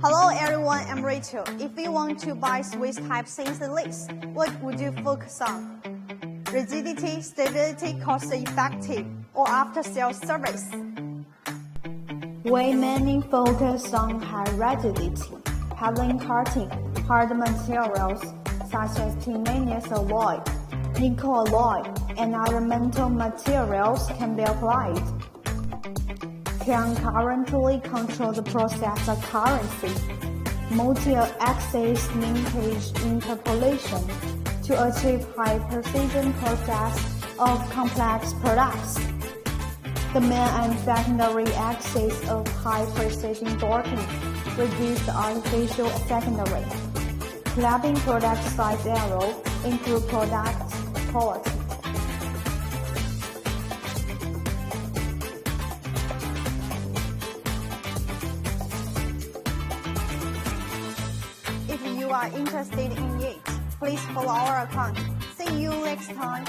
Hello everyone, I'm Rachel. If you want to buy Swiss type CNC lathe, what would you focus on? Rigidity, stability, cost-effective, or after-sales service? We mainly focus on high rigidity, handling cutting, hard materials such as titanium alloy, nickel alloy, and other metal materials can be applied. Can currently control the process of currency, multi-axis linkage interpolation to achieve high precision process of complex products. The main and secondary axis of high precision dorking reduce the artificial secondary, collapsing product size error, improve product quality. If you are interested in it, please follow our account. See you next time.